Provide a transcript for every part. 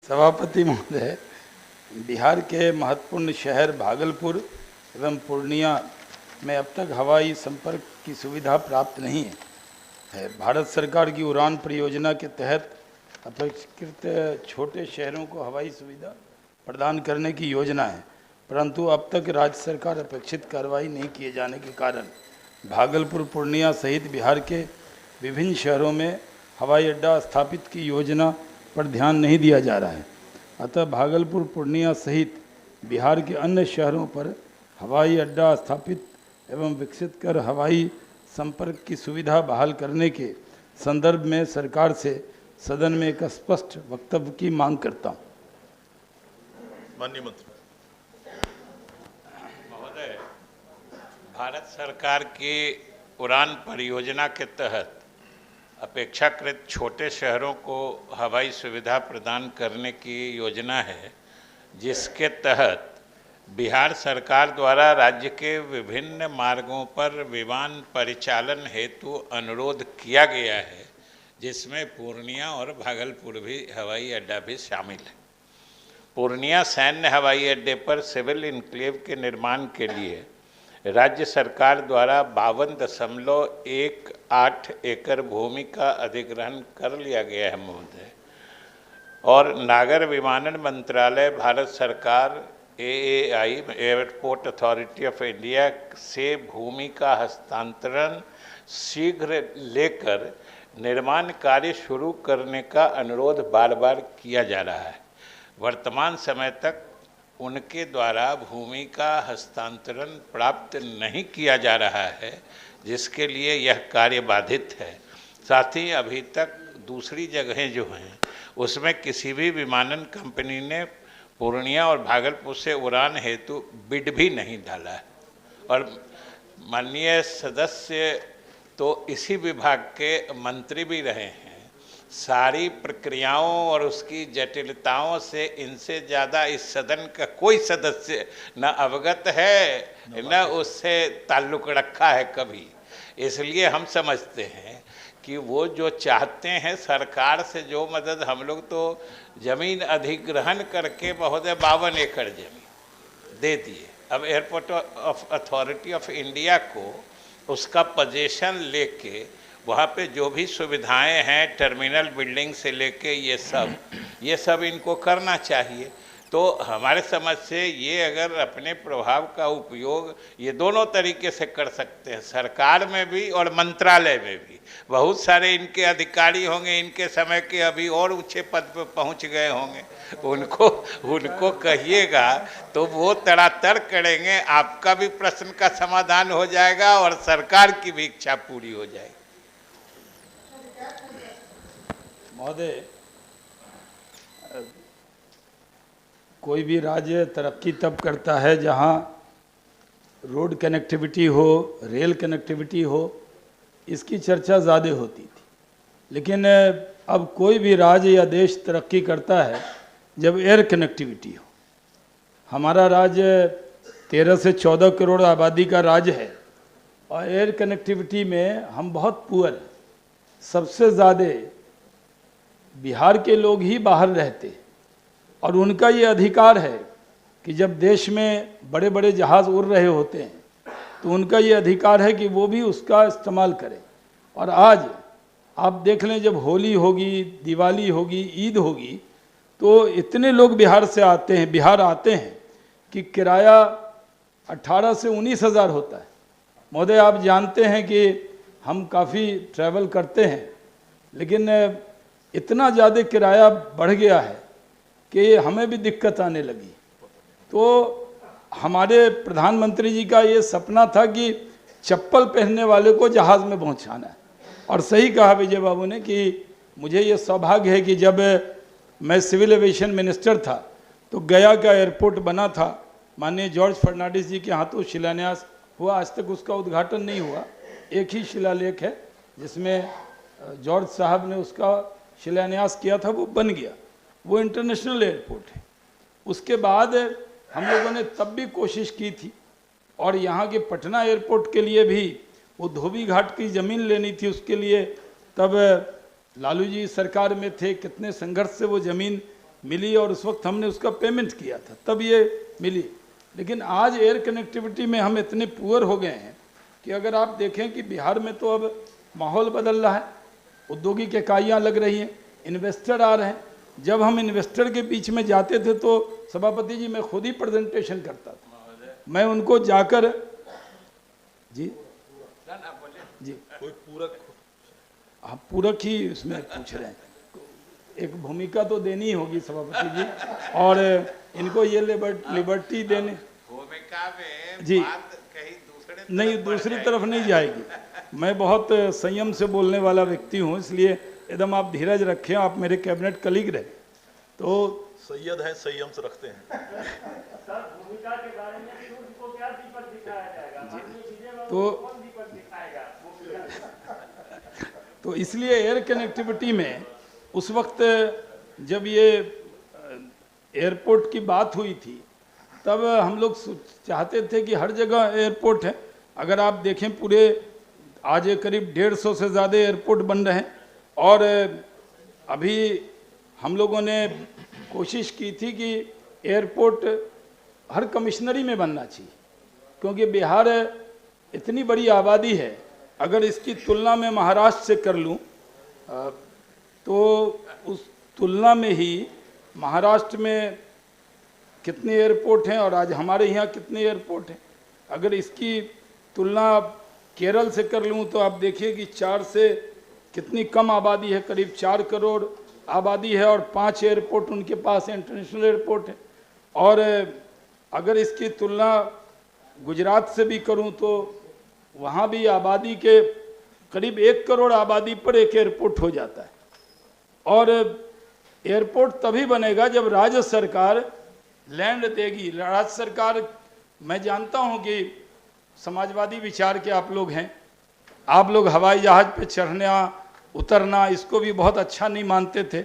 सभापति महोदय, बिहार के महत्वपूर्ण शहर भागलपुर एवं पूर्णिया में अब तक हवाई संपर्क की सुविधा प्राप्त नहीं है। भारत सरकार की उड़ान परियोजना के तहत अपेक्षाकृत छोटे शहरों को हवाई सुविधा प्रदान करने की योजना है, परंतु अब तक राज्य सरकार अपेक्षित कार्रवाई नहीं किए जाने के कारण भागलपुर, पूर्णिया सहित बिहार के विभिन्न शहरों में हवाई अड्डा स्थापित की योजना पर ध्यान नहीं दिया जा रहा है। अतः भागलपुर, पूर्णिया सहित बिहार के अन्य शहरों पर हवाई अड्डा स्थापित एवं विकसित कर हवाई संपर्क की सुविधा बहाल करने के संदर्भ में सरकार से सदन में एक स्पष्ट वक्तव्य की मांग करता हूँ। माननीय मंत्री महोदय, भारत सरकार की उड़ान परियोजना के तहत अपेक्षाकृत छोटे शहरों को हवाई सुविधा प्रदान करने की योजना है, जिसके तहत बिहार सरकार द्वारा राज्य के विभिन्न मार्गों पर विमान परिचालन हेतु अनुरोध किया गया है, जिसमें पूर्णिया और भागलपुर भी हवाई अड्डा भी शामिल है। पूर्णिया सैन्य हवाई अड्डे पर सिविल इनक्लेव के निर्माण के लिए राज्य सरकार द्वारा 52.18 एकड़ भूमि का अधिग्रहण कर लिया गया है महोदय, और नागर विमानन मंत्रालय, भारत सरकार, AAI airport authority of India से भूमि का हस्तांतरण शीघ्र लेकर निर्माण कार्य शुरू करने का अनुरोध बार बार किया जा रहा है। वर्तमान समय तक उनके द्वारा भूमि का हस्तांतरण प्राप्त नहीं किया जा रहा है, जिसके लिए यह कार्य बाधित है। साथ ही अभी तक दूसरी जगहें जो हैं उसमें किसी भी विमानन कंपनी ने पूर्णिया और भागलपुर से उड़ान हेतु बिड भी नहीं डाला है। और माननीय सदस्य तो इसी विभाग के मंत्री भी रहे हैं। सारी प्रक्रियाओं और उसकी जटिलताओं से इनसे ज़्यादा इस सदन का कोई सदस्य न अवगत है न उससे ताल्लुक़ रखा है कभी। इसलिए हम समझते हैं कि वो जो चाहते हैं सरकार से जो मदद, हम लोग तो ज़मीन अधिग्रहण करके महोदय 52 एकड़ ज़मीन दे दिए। अब airport of authority of India को उसका पोजीशन लेके वहाँ पे जो भी सुविधाएं हैं, टर्मिनल बिल्डिंग से लेके ये सब इनको करना चाहिए। तो हमारे समझ से ये अगर अपने प्रभाव का उपयोग ये दोनों तरीके से कर सकते हैं, सरकार में भी और मंत्रालय में भी। बहुत सारे इनके अधिकारी होंगे, इनके समय के अभी और ऊंचे पद पर पहुंच गए होंगे, उनको कहिएगा तो वो तड़ातड़ करेंगे। आपका भी प्रश्न का समाधान हो जाएगा और सरकार की भी इच्छा पूरी हो जाएगी। महोदय, कोई भी राज्य तरक्की तब करता है जहां रोड कनेक्टिविटी हो, रेल कनेक्टिविटी हो, इसकी चर्चा ज़्यादा होती थी। लेकिन अब कोई भी राज्य या देश तरक्की करता है जब एयर कनेक्टिविटी हो। हमारा राज्य 13 से 14 करोड़ आबादी का राज्य है और एयर कनेक्टिविटी में हम बहुत पुअर हैं। सबसे ज़्यादा बिहार के लोग ही बाहर रहते हैं और उनका ये अधिकार है कि जब देश में बड़े बड़े जहाज़ उड़ रहे होते हैं तो उनका ये अधिकार है कि वो भी उसका इस्तेमाल करें। और आज आप देख लें, जब होली होगी, दिवाली होगी, ईद होगी, तो इतने लोग बिहार आते हैं कि किराया 18 से 19 हज़ार होता है। महोदय, आप जानते हैं कि हम काफ़ी ट्रैवल करते हैं, लेकिन इतना ज़्यादा किराया बढ़ गया है कि हमें भी दिक्कत आने लगी। तो हमारे प्रधानमंत्री जी का ये सपना था कि चप्पल पहनने वाले को जहाज़ में पहुंचाना है। और सही कहा विजय बाबू ने कि मुझे ये सौभाग्य है कि जब मैं सिविल एविएशन मिनिस्टर था तो गया का एयरपोर्ट बना था, माननीय जॉर्ज फर्नांडिस जी के हाथों शिलान्यास हुआ। आज तक उसका उद्घाटन नहीं हुआ, एक ही शिलालेख है जिसमें जॉर्ज साहब ने उसका शिलान्यास किया था, वो बन गया। वो इंटरनेशनल एयरपोर्ट है। उसके बाद हम लोगों ने तब भी कोशिश की थी और यहाँ के पटना एयरपोर्ट के लिए भी वो धोबी घाट की ज़मीन लेनी थी, उसके लिए तब लालू जी सरकार में थे, कितने संघर्ष से वो ज़मीन मिली और उस वक्त हमने उसका पेमेंट किया था, तब ये मिली। लेकिन आज एयर कनेक्टिविटी में हम इतने पुअर हो गए हैं कि अगर आप देखें कि बिहार में तो अब माहौल बदल रहा है, औद्योगिक इकाइयाँ लग रही हैं, इन्वेस्टर आ रहे हैं। जब हम इन्वेस्टर के बीच में जाते थे तो सभापति जी मैं खुद ही प्रेजेंटेशन करता था, मैं उनको जाकर जी कोई पूरक आप पूरक ही उसमें पूछ रहे हैं, एक भूमिका तो देनी ही होगी सभापति जी, और इनको ये लिबर्टी देने भूमिका में जी बात कहीं दूसरे नहीं, दूसरी तरफ नहीं जाएगी। मैं बहुत संयम से बोलने वाला व्यक्ति हूँ, इसलिए एकदम आप धीरज रखें, आप मेरे कैबिनेट कलीग रहे। तो सैयद है, संयम से रखते हैं। सर, भूमिका के बारे में सूर्य को क्या दीपक दिखाया जाएगा? तो इसलिए एयर कनेक्टिविटी में उस वक्त जब ये एयरपोर्ट की बात हुई थी, तब हम लोग चाहते थे कि हर जगह एयरपोर्ट है। अगर आप देखें पूरे आज करीब 150 से ज़्यादा एयरपोर्ट बन रहे हैं, और अभी हम लोगों ने कोशिश की थी कि एयरपोर्ट हर कमिश्नरी में बनना चाहिए, क्योंकि बिहार इतनी बड़ी आबादी है। अगर इसकी तुलना में महाराष्ट्र से कर लूँ तो उस तुलना में ही महाराष्ट्र में कितने एयरपोर्ट हैं और आज हमारे यहाँ कितने एयरपोर्ट हैं। अगर इसकी तुलना केरल से कर लूँ तो आप देखिए कि 4 से कितनी कम आबादी है, करीब 4 करोड़ आबादी है और 5 एयरपोर्ट उनके पास इंटरनेशनल एयरपोर्ट है। और अगर इसकी तुलना गुजरात से भी करूँ तो वहाँ भी आबादी के करीब 1 करोड़ आबादी पर एक एयरपोर्ट हो जाता है। और एयरपोर्ट तभी बनेगा जब राज्य सरकार लैंड देगी। राज्य सरकार, मैं जानता हूँ कि समाजवादी विचार के आप लोग हैं, आप लोग हवाई जहाज़ पे चढ़ना उतरना इसको भी बहुत अच्छा नहीं मानते थे,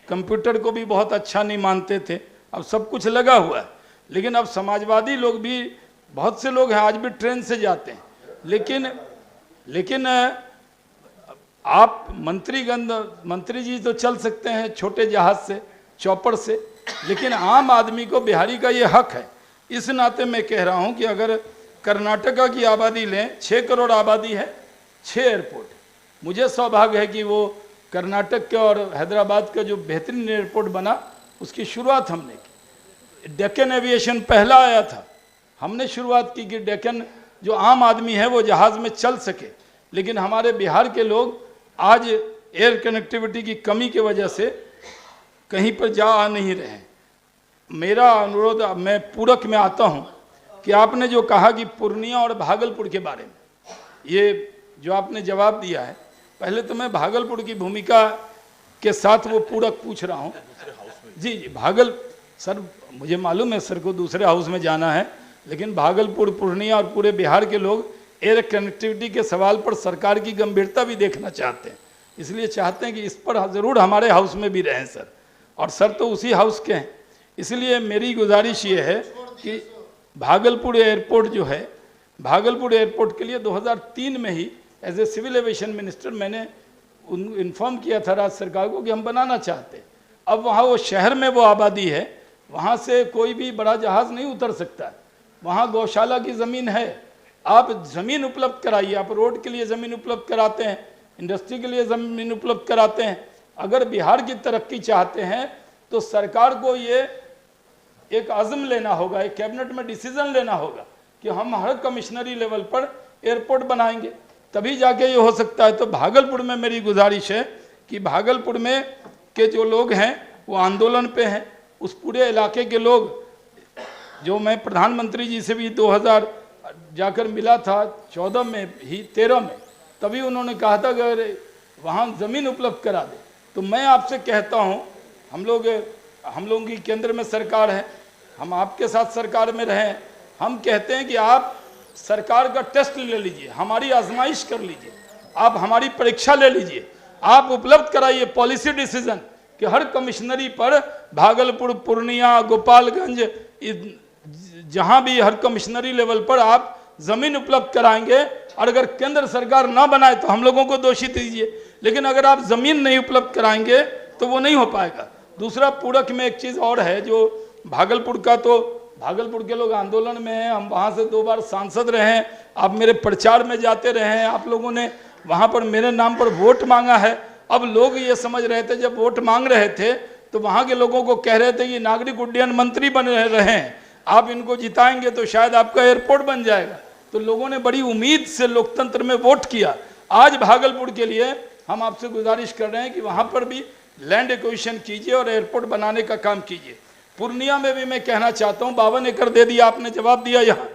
कंप्यूटर को भी बहुत अच्छा नहीं मानते थे, अब सब कुछ लगा हुआ है। लेकिन अब समाजवादी लोग भी, बहुत से लोग हैं आज भी ट्रेन से जाते हैं, लेकिन आप मंत्री जी तो चल सकते हैं छोटे जहाज से, चौपर से, लेकिन आम आदमी को, बिहारी का ये हक है। इस नाते मैं कह रहा हूं कि अगर कर्नाटका की आबादी लें, 6 करोड़ आबादी है, 6 एयरपोर्ट। मुझे सौभाग्य है कि वो कर्नाटक के और हैदराबाद का जो बेहतरीन एयरपोर्ट बना, उसकी शुरुआत हमने की। डेक्कन एविएशन पहला आया था, हमने शुरुआत की कि डेक्कन जो आम आदमी है वो जहाज़ में चल सके। लेकिन हमारे बिहार के लोग आज एयर कनेक्टिविटी की कमी की वजह से कहीं पर जा आ नहीं रहे हैं। मेरा अनुरोध, मैं पूरक में आता हूं कि आपने जो कहा कि पूर्णिया और भागलपुर के बारे में, ये जो आपने जवाब दिया है, पहले तो मैं भागलपुर की भूमिका के साथ वो पूरक पूछ रहा हूं। जी, सर मुझे मालूम है सर को दूसरे हाउस में जाना है, लेकिन भागलपुर, पूर्णिया और पूरे बिहार के लोग एयर कनेक्टिविटी के सवाल पर सरकार की गंभीरता भी देखना चाहते हैं, इसलिए चाहते हैं कि इस पर ज़रूर हमारे हाउस में भी रहें सर, और सर तो उसी हाउस के हैं। इसलिए मेरी गुजारिश ये है कि भागलपुर एयरपोर्ट जो है, भागलपुर एयरपोर्ट के लिए 2003 में ही as a civil aviation minister मैंने इन्फॉर्म किया था राज्य सरकार को कि हम बनाना चाहते हैं। अब वहाँ वो शहर में वो आबादी है, वहाँ से कोई भी बड़ा जहाज़ नहीं उतर सकता है, वहाँ गौशाला की ज़मीन है, आप ज़मीन उपलब्ध कराइए। आप रोड के लिए ज़मीन उपलब्ध कराते हैं, इंडस्ट्री के लिए ज़मीन उपलब्ध कराते हैं। अगर बिहार की तरक्की चाहते हैं तो सरकार को ये एक अज़्म लेना होगा, एक कैबिनेट में डिसीजन लेना होगा कि हम हर कमिश्नरी लेवल पर एयरपोर्ट बनाएंगे, तभी जाके ये हो सकता है। तो भागलपुर में मेरी गुजारिश है कि भागलपुर में के जो लोग हैं वो आंदोलन पे हैं, उस पूरे इलाके के लोग, जो मैं प्रधानमंत्री जी से भी 2000 जाकर मिला था, 14 में ही 13 में, तभी उन्होंने कहा था कि अगर वहाँ ज़मीन उपलब्ध करा दे। तो मैं आपसे कहता हूँ, हम लोगों की केंद्र में सरकार है, हम आपके साथ सरकार में रहें, हम कहते हैं कि आप सरकार का टेस्ट ले लीजिए, हमारी आजमाइश कर लीजिए, आप हमारी परीक्षा ले लीजिए, आप उपलब्ध कराइए पॉलिसी डिसीजन कि हर कमिश्नरी पर भागलपुर, पूर्णिया, गोपालगंज, जहाँ भी हर कमिश्नरी लेवल पर आप जमीन उपलब्ध कराएंगे, और अगर केंद्र सरकार ना बनाए तो हम लोगों को दोषी दीजिए, लेकिन अगर आप जमीन नहीं उपलब्ध कराएंगे तो वो नहीं हो पाएगा। दूसरा पूरक में एक चीज और है, जो भागलपुर का, तो भागलपुर के लोग आंदोलन में हैं, हम वहाँ से 2 बार सांसद रहे हैं, आप मेरे प्रचार में जाते रहे हैं, आप लोगों ने वहाँ पर मेरे नाम पर वोट मांगा है। अब लोग ये समझ रहे थे, जब वोट मांग रहे थे तो वहाँ के लोगों को कह रहे थे कि नागरिक उड्डयन मंत्री बन रहे हैं, आप इनको जिताएंगे तो शायद आपका एयरपोर्ट बन जाएगा। तो लोगों ने बड़ी उम्मीद से लोकतंत्र में वोट किया। आज भागलपुर के लिए हम आपसे गुजारिश कर रहे हैं कि वहाँ पर भी लैंड एक्विजिशन कीजिए और एयरपोर्ट बनाने का काम कीजिए। पूर्णिया में भी मैं कहना चाहता हूँ, 52 एकड़ दे दिया, आपने जवाब दिया यहाँ,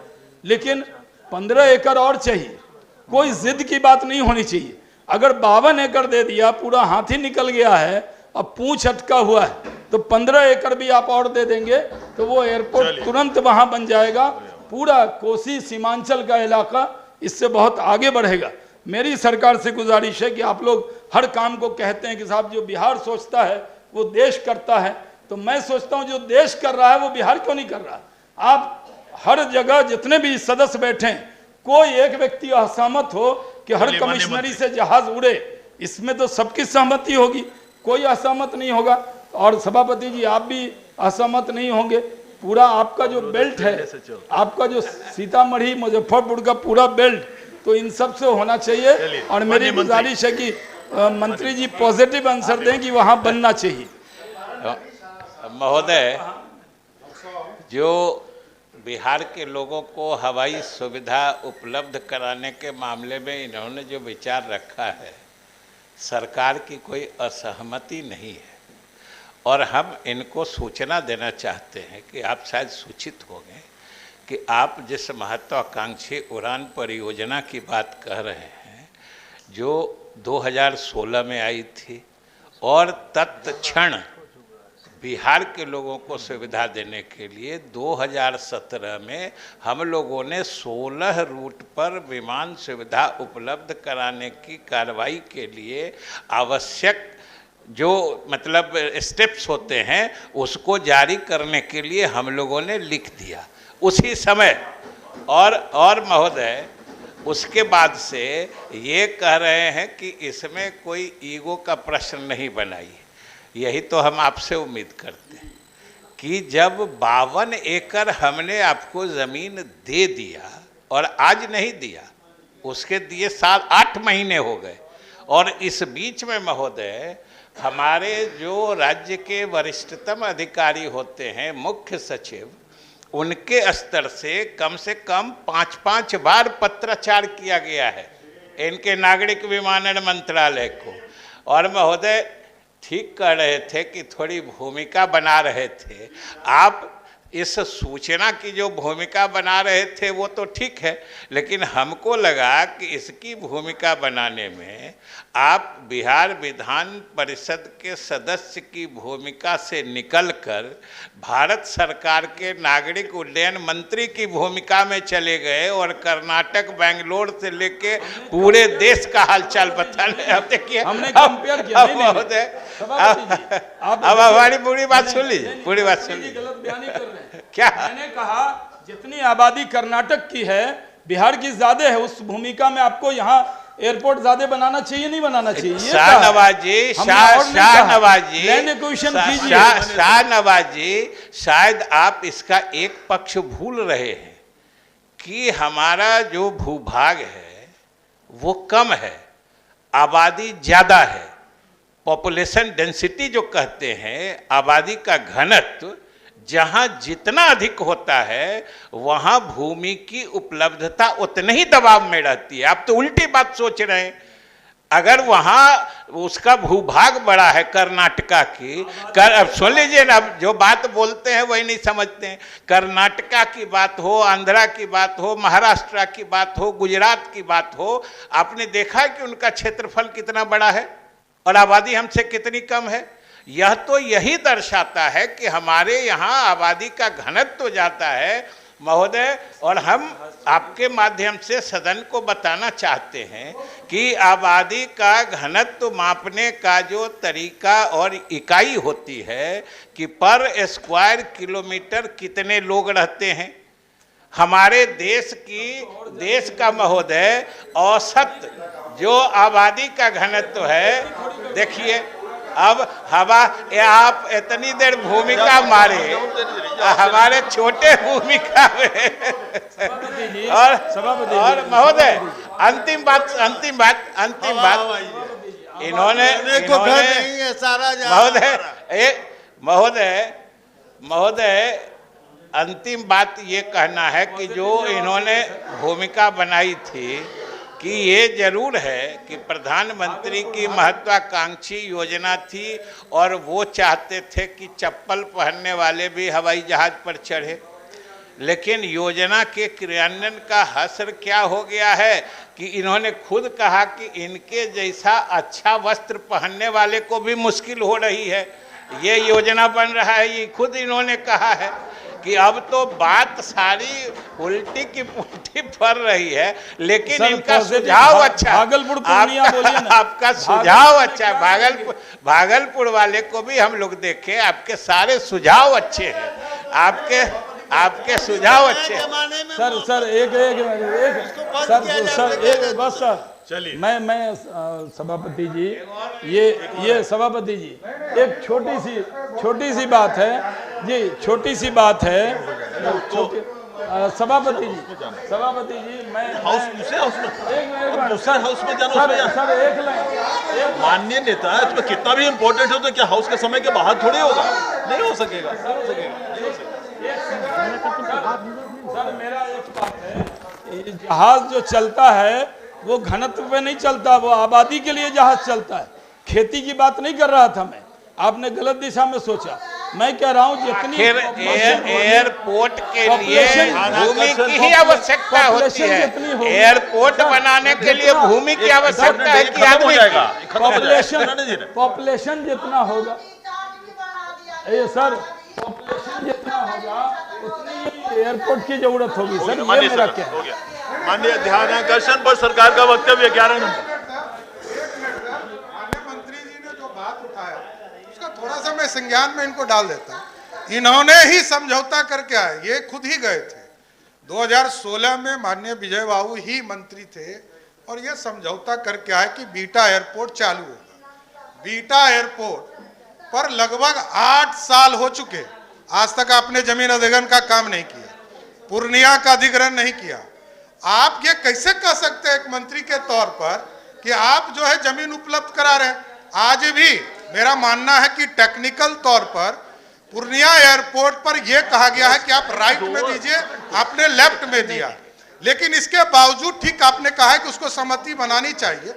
लेकिन 15 एकड़ और चाहिए। कोई जिद की बात नहीं होनी चाहिए। अगर 52 एकड़ दे दिया, पूरा हाथी निकल गया है, अब पूंछ अटका हुआ है, तो 15 एकड़ भी आप और दे देंगे तो वो एयरपोर्ट तुरंत वहां बन जाएगा। पूरा कोसी सीमांचल का इलाका इससे बहुत आगे बढ़ेगा। मेरी सरकार से गुजारिश है कि आप लोग हर काम को कहते हैं कि साहब जो बिहार सोचता है वो देश करता है, तो मैं सोचता हूं जो देश कर रहा है वो बिहार क्यों नहीं कर रहा। आप हर जगह जितने भी सदस्य बैठे हैं, कोई एक व्यक्ति असहमत हो कि हर कमिश्नरी से जहाज उड़े, इसमें तो सबकी सहमति होगी, कोई असहमत नहीं होगा। और सभापति जी आप भी असहमत नहीं होंगे। पूरा आपका जो बेल्ट है, आपका जो सीतामढ़ी मुजफ्फरपुर का पूरा बेल्ट, तो इन सब से होना चाहिए। और मेरी गुजारिश है कि मंत्री जी पॉजिटिव आंसर दें कि वहां बनना चाहिए। महोदय, जो बिहार के लोगों को हवाई सुविधा उपलब्ध कराने के मामले में इन्होंने जो विचार रखा है, सरकार की कोई असहमति नहीं है। और हम इनको सूचना देना चाहते हैं कि आप शायद सूचित हो गए कि आप जिस महत्वाकांक्षी उड़ान परियोजना की बात कह रहे हैं, जो 2016 में आई थी, और तत्क्षण बिहार के लोगों को सुविधा देने के लिए 2017 में हम लोगों ने 16 रूट पर विमान सुविधा उपलब्ध कराने की कार्रवाई के लिए आवश्यक जो मतलब स्टेप्स होते हैं उसको जारी करने के लिए हम लोगों ने लिख दिया उसी समय। और महोदय, उसके बाद से ये कह रहे हैं कि इसमें कोई ईगो का प्रश्न नहीं बनाई। यही तो हम आपसे उम्मीद करते हैं कि जब 52 एकड़ हमने आपको ज़मीन दे दिया, और आज नहीं दिया, उसके दिए 7-8 महीने हो गए, और इस बीच में महोदय हमारे जो राज्य के वरिष्ठतम अधिकारी होते हैं, मुख्य सचिव, उनके स्तर से कम 5-5 बार पत्राचार किया गया है इनके नागरिक विमानन मंत्रालय को। और महोदय ठीक कह रहे थे कि थोड़ी भूमिका बना रहे थे आप। इस सूचना की जो भूमिका बना रहे थे वो तो ठीक है, लेकिन हमको लगा कि इसकी भूमिका बनाने में आप बिहार विधान परिषद के सदस्य की भूमिका से निकलकर भारत सरकार के नागरिक उड्डयन मंत्री की भूमिका में चले गए और कर्नाटक, बेंगलोर से लेके पूरे देश का हालचाल बताने। अब देखिए हमने कंपेयर किया। महोदय, अब हमारी पूरी बात सुन लीजिए, पूरी बात सुन लीजिए। गलत बयानी कर रहे हैं। क्या मैंने कहा जितनी आबादी कर्नाटक की है, बिहार की ज्यादा है, उस भूमिका में आपको यहाँ एयरपोर्ट ज्यादा बनाना चाहिए, नहीं बनाना चाहिए? शाहनवाजी, शायद आप इसका एक पक्ष भूल रहे हैं कि हमारा जो भूभाग है वो कम है, आबादी ज्यादा है। पॉपुलेशन डेंसिटी जो कहते हैं, आबादी का घनत्व जहाँ जितना अधिक होता है वहाँ भूमि की उपलब्धता उतने ही दबाव में रहती है। आप तो उल्टी बात सोच रहे हैं। अगर वहाँ उसका भूभाग बड़ा है कर्नाटका की, अब सुन लीजिए ना, अब जो बात बोलते हैं वही नहीं समझते हैं। कर्नाटका की बात हो, आंध्रा की बात हो, महाराष्ट्र की बात हो, गुजरात की बात हो, आपने देखा है कि उनका क्षेत्रफल कितना बड़ा है और आबादी हमसे कितनी कम है। यह तो यही दर्शाता है कि हमारे यहाँ आबादी का घनत्व तो जाता है महोदय। और हम आपके माध्यम से सदन को बताना चाहते हैं कि आबादी का घनत्व मापने का जो तरीका और इकाई होती है कि पर स्क्वायर किलोमीटर कितने लोग रहते हैं। हमारे देश का महोदय औसत जो आबादी का घनत्व है, देखिए अब हवा आप इतनी देर भूमिका मारे हमारे छोटे भूमिका में और महोदय अंतिम बात इन्होंने महोदय अंतिम बात ये कहना है कि जो इन्होंने भूमिका बनाई थी कि ये जरूर है कि प्रधानमंत्री की महत्वाकांक्षी योजना थी और वो चाहते थे कि चप्पल पहनने वाले भी हवाई जहाज पर चढ़े, लेकिन योजना के क्रियान्वयन का हश्र क्या हो गया है कि इन्होंने खुद कहा कि इनके जैसा अच्छा वस्त्र पहनने वाले को भी मुश्किल हो रही है। ये योजना बन रहा है, ये खुद इन्होंने कहा है कि अब तो बात सारी उल्टी की पुल्टी फर रही है, लेकिन इनका सुझाव अच्छा है। भागलपुर पूर्णिया बोलिए ना। आपका सुझाव अच्छा है। भागलपुर वाले को भी हम लोग देखें, आपके सारे सुझाव अच्छे हैं, आपके सुझाव अच्छे हैं। सर एक बस सर चलिए मैं सभापति जी ये सभापति जी एक छोटी सी बात है जी, छोटी सी बात है। सभापति जी मैं हाउस में जाना सर एक लाइन माननीय नेता है, उसमें कितना भी इम्पोर्टेंट हो तो क्या हाउस के समय के बाहर थोड़ी होगा, नहीं हो सकेगा। सर मेरा एक बात है, जहाज जो चलता है वो घनत्व पे नहीं चलता, वो आबादी के लिए जहाज चलता है। खेती की बात नहीं कर रहा था मैं, आपने गलत दिशा में सोचा। मैं कह रहा हूँ जितनी एयरपोर्ट के लिए भूमि की ही आवश्यकता होती है। एयरपोर्ट बनाने के लिए भूमि की आवश्यकता है कि आदमी पॉपुलेशन जितना होगा सर, पॉपुलेशन जितना होगा उतनी एयरपोर्ट की जरूरत होगी सर। ये मेरा क्या है। माननीय ध्यानाकर्षण पर सरकार का वक्तव्य 11 नंबर। माननीय मंत्री जी ने जो बात उठाया उसका थोड़ा सा मैं संज्ञान में इनको डाल देता हूं। इन्होंने ही समझौता करके आए, ये खुद ही गए थे 2016 में। माननीय विजय बाबू ही मंत्री थे और ये समझौता करके आए कि बीटा एयरपोर्ट चालू होगा। बीटा एयरपोर्ट पर लगभग 8 साल हो चुके, आज तक आपने जमीन अधिग्रहण का काम नहीं किया, पूर्णिया का अधिग्रहण नहीं किया। आप ये कैसे कह सकते हैं एक मंत्री के तौर पर कि आप जो है जमीन उपलब्ध करा रहे हैं? आज भी मेरा मानना है कि टेक्निकल तौर पर पूर्णिया एयरपोर्ट पर यह कहा गया है कि आप राइट में दीजिए, आपने लेफ्ट में दिया, लेकिन इसके बावजूद ठीक आपने कहा है कि उसको सहमति बनानी चाहिए।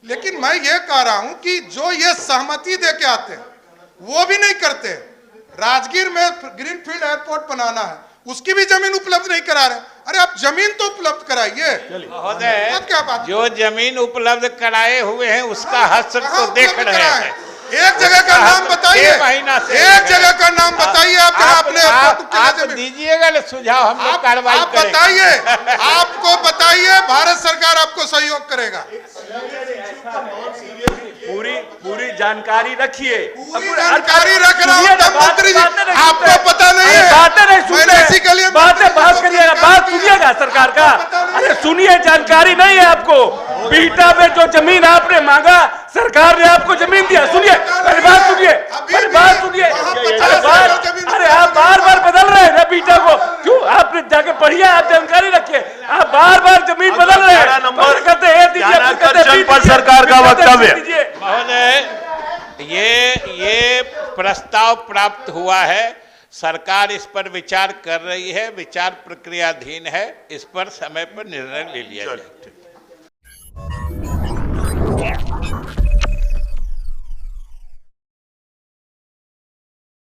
लेकिन मैं ये कह रहा हूं कि जो ये सहमति दे के आते हैं वो भी नहीं करते। राजगीर में ग्रीनफील्ड एयरपोर्ट बनाना है, उसकी भी जमीन उपलब्ध नहीं करा रहे। अरे आप जमीन तो उपलब्ध कराइए। महोदय, क्या बात, जो जमीन उपलब्ध कराए हुए हैं उसका हश्र तो देख रहे हैं। एक जगह का नाम बताइए, एक जगह का नाम बताइए। आप दीजिएगा ना सुझाव, हम लोग कार्रवाई करेंगे। बताइए, आपको बताइए, भारत सरकार आपको सहयोग करेगा। पूरी जानकारी रखिए। जानकारी रख रहा हूँ मंत्री जी, आपको पता नहीं है। बातें नहीं सुनते, बात करिएगा, बात सुनिएगा सरकार का। अरे सुनिए, जानकारी नहीं है आपको। बीटा में जो जमीन आपने मांगा, सरकार ने आपको जमीन दिया। सुनिए, अरे बात सुनिए, अरे आप बार बदल रहे हैं ना बीटा को। क्यों? आपने जाके पढ़िए, आप जानकारी रखिए। आप बार जमीन बदल रहे हैं। पर सरकार का वक्तव्य। महोदय, ये प्रस्ताव प्राप्त हुआ है, सरकार इस पर विचार कर रही है, विचार प्रक्रियाधीन है, इस पर समय पर निर्णय ले लिया जाए।